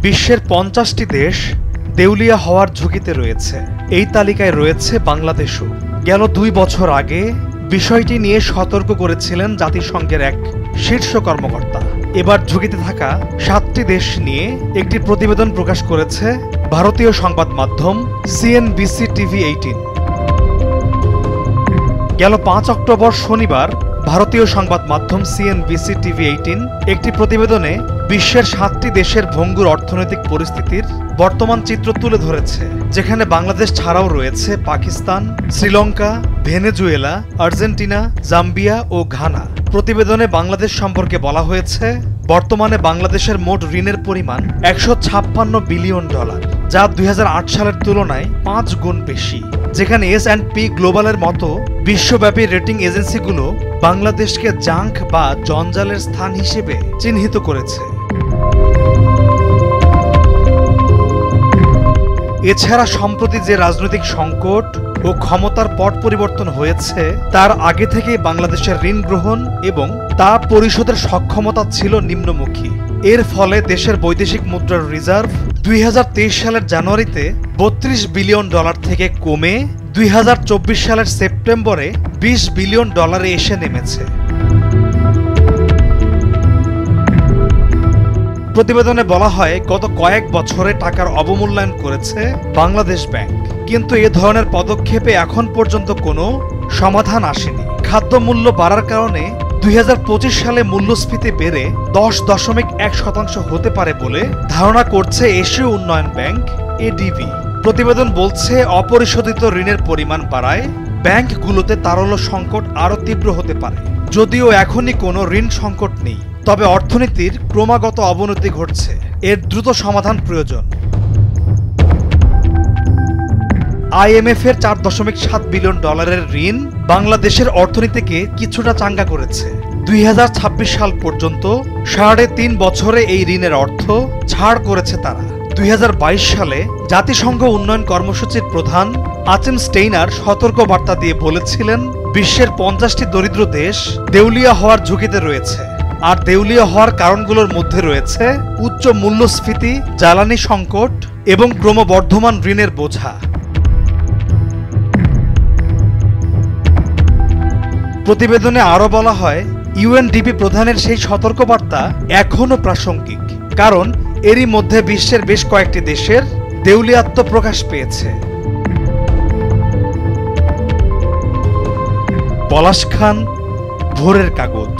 বিশ্বের ৫০টি দেশ দেউলিয়া হওয়ার ঝুঁকিতে রয়েছে। এই তালিকায় রয়েছে বাংলাদেশও। গেল ২ বছর আগে বিষয়টি নিয়ে সতর্ক করেছিলেন জাতিসংঘের এক শীর্ষ কর্মকর্তা। এবার ঝুঁকিতে থাকা ৭টি দেশ নিয়ে একটি প্রতিবেদন প্রকাশ করেছে ভারতীয় সংবাদ মাধ্যম CNBC TV18। গেল ৫ অক্টোবর শনিবার ভারতীয় সংবাদ মাধ্যম CNBC TV18 একটি প্রতিবেদনে বিশ্বের ৭টি দেশের ভঙ্গুর অর্থনৈতিক পরিস্থিতির বর্তমান চিত্র তুলে ধরেছে, যেখানে বাংলাদেশ ছাড়াও রয়েছে Pakistan, Sri Lanka, Venezuela, Argentina, Zambia ও ঘানা। প্রতিবেদনে বাংলাদেশ সম্পর্কে বলা হয়েছে, বর্তমানে বাংলাদেশের মোট ঋণের পরিমাণ $156 বিলিয়ন, যা ২০০৮ সালের তুলনায় ৫ গুণ বেশি। যেখানে S&P গ্লোবালের মতো বিশ্বব্যাপী রেটিং এজেন্সিগুলো বাংলাদেশকে জাঙ্ক বা জঞ্জালের স্থান হিসেবে চিহ্নিত করেছে। এছাড়া সম্প্রতি যে রাজনৈতিক সংকট ও ক্ষমতার পট পরিবর্তন হয়েছে, তার আগে থেকেই বাংলাদেশের ঋণ গ্রহণ এবং তা পরিশোধের সক্ষমতা ছিল নিম্নমুখী। এর ফলে দেশের বৈদেশিক মুদ্রার রিজার্ভ ২০২৩ সালের জানুয়ারিতে $৩২ বিলিয়ন থেকে কমে ২০২৪ সালের সেপ্টেম্বরে $২০ বিলিয়ন এসে নেমেছে। প্রতিবেদনে বলা হয়, গত কয়েক বছরে টাকার অবমূল্যায়ন করেছে বাংলাদেশ ব্যাংক, কিন্তু এ ধরনের পদক্ষেপে এখন পর্যন্ত কোনো সমাধান আসেনি। খাদ্যমূল্য বাড়ার কারণে ২০২৫ সালে মূল্যস্ফীতি বেড়ে 10.1% হতে পারে বলে ধারণা করছে এশীয় উন্নয়ন ব্যাংক ADB। প্রতিবেদন বলছে, অপরিশোধিত ঋণের পরিমাণ বাড়ায় ব্যাংকগুলোতে তারল্য সংকট আরও তীব্র হতে পারে। যদিও এখনই কোনো ঋণ সংকট নেই, তবে অর্থনীতির ক্রমাগত অবনতি ঘটছে। এর দ্রুত সমাধান প্রয়োজন। IMF এর $4.7 বিলিয়ন ঋণ বাংলাদেশের অর্থনীতিকে কিছুটা চাঙ্গা করেছে। ২০২৬ সাল পর্যন্ত ৩.৫ বছরে এই ঋণের অর্থ ছাড় করেছে তারা। ২০২২ সালে জাতিসংঘ উন্নয়ন কর্মসূচির প্রধান আচিম স্টেইনার সতর্ক বার্তা দিয়ে বলেছিলেন, বিশ্বের ৫০টি দরিদ্র দেশ দেউলিয়া হওয়ার ঝুঁকিতে রয়েছে। আর দেউলিয়া হওয়ার কারণগুলোর মধ্যে রয়েছে উচ্চ মূল্যস্ফীতি, জ্বালানি সংকট এবং ক্রমবর্ধমান ঋণের বোঝা। প্রতিবেদনে আরও বলা হয়, UNDP প্রধানের সেই সতর্কবার্তা এখনও প্রাসঙ্গিক, কারণ এরই মধ্যে বিশ্বের বেশ কয়েকটি দেশের দেউলিয়াত্ব প্রকাশ পেয়েছে। পলাশ খান, ভোরের কাগজ।